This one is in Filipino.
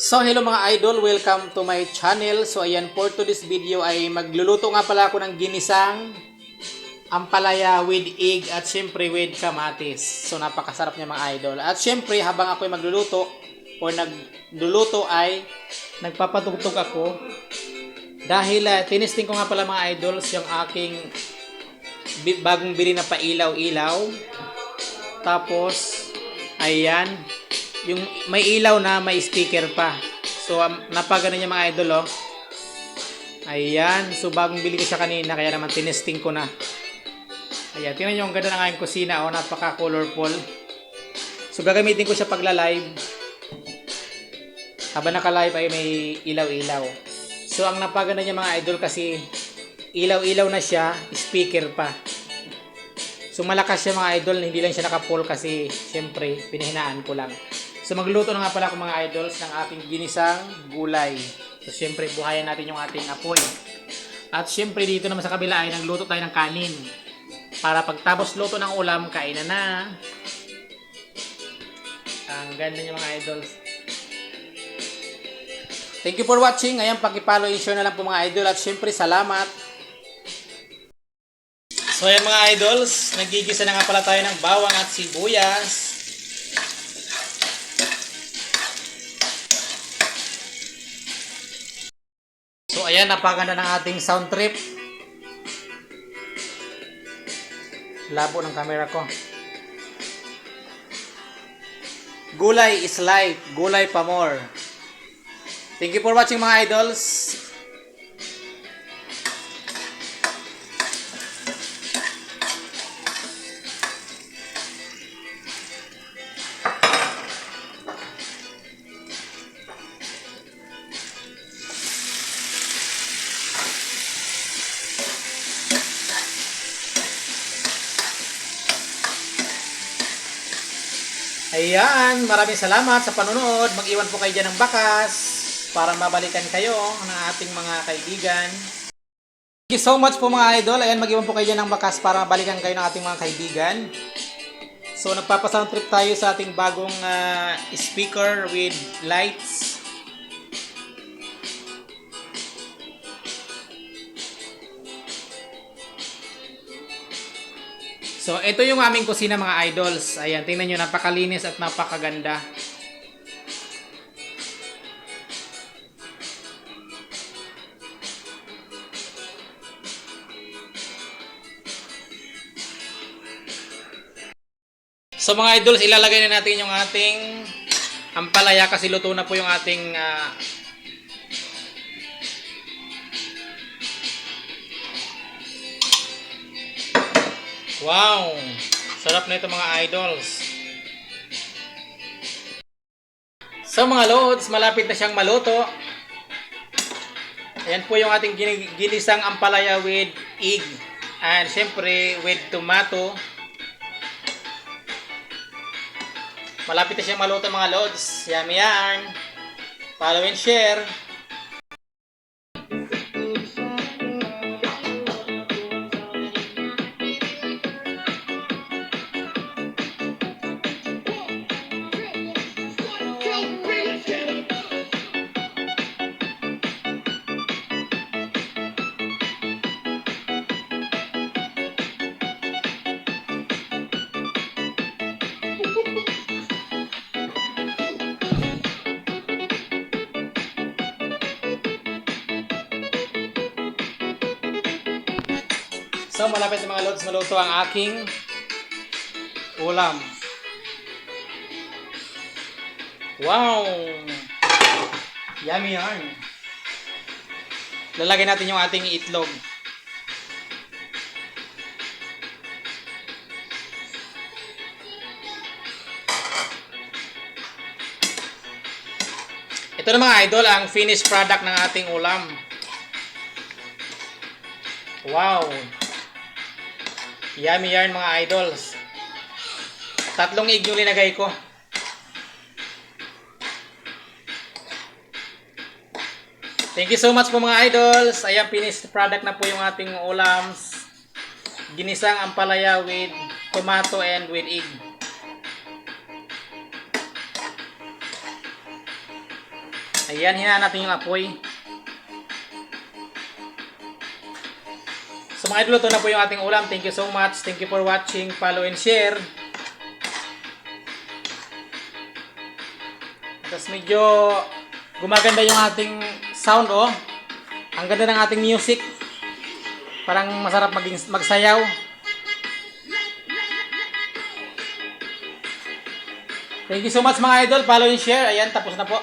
So hello mga idol, welcome to my channel. So ayan, for today's video ay magluluto nga pala ako ng ginisang ampalaya with egg at syempre with kamatis. So napakasarap niya mga idol. At syempre habang ako ay magluluto o nagluluto ay nagpapatugtog ako dahil tinesting ko nga pala mga idols yung aking bagong bili na pailaw-ilaw. Tapos ayan, yung may ilaw na may speaker pa. So napagana niya mga idol oh. Ayan, so bagong bili ko siya kanina kaya naman tinesting ko na. Ayan, tingnan niyo ang ganda ng aking kusina oh, napaka colorful. So gagamitin ko siya pagla-live. Habang naka-live ay may ilaw-ilaw. So ang napagana niya mga idol kasi ilaw-ilaw na siya, speaker pa. So malakas siya mga idol, hindi lang siya naka-full kasi syempre pinahinaan ko lang. So magluto na nga pala ako mga idols ng ating ginisang gulay. So syempre buhayan natin yung ating apoy. At syempre dito naman sa kabila ay nagluto tayo ng kanin. Para pagtapos luto ng ulam, kainan na. Ang ganda niya mga idols. Thank you for watching. Ayan, paki-follow and share na lang po mga idol. At syempre salamat. So ayan mga idols, nagigisa na nga pala tayo ng bawang at sibuyas. So ayan, napaganda ng ating sound trip. Labo ng camera ko. Gulay is life, gulay pa more. Thank you for watching mga idols. Ayan, maraming salamat sa panonood. Mag-iwan po kayo dyan ng bakas para mabalikan kayo ng ating mga kaibigan. Thank you so much po mga idol. Ayan, mag-iwan po kayo dyan ng bakas para mabalikan kayo ng ating mga kaibigan. So, nagpapasound trip tayo sa ating bagong speaker with lights. So, ito yung aming kusina mga idols. Ayan, tingnan nyo, napakalinis at napakaganda. So mga idols, ilalagay na natin yung ating ampalaya kasi luto na po yung ating wow! Sarap na ito mga idols. So mga lods, malapit na siyang maluto. Ayan po yung ating ginisang ampalaya with egg. And syempre with tomato. Malapit na siyang maluto mga lods. Yummy yan. Follow and share. So, malapit na mga lods maluto ang aking ulam. Wow! Yummy yarn. Lalagyan natin yung ating itlog. Ito na mga idol, ang finished product ng ating ulam. Wow! Yummy yarn mga idols. 3 egg yung linagay ko. Thank you so much po mga idols. Ayan, finished product na po yung ating ulams. Ginisang ampalaya with tomato and with egg. Ayan, hinaan natin yung apoy. So mga idol, ito na po yung ating ulam. Thank you so much. Thank you for watching. Follow and share. Tapos medyo gumaganda yung ating sound, oh. Ang ganda ng ating music. Parang masarap magsayaw. Thank you so much mga idol. Follow and share. Ayan, tapos na po.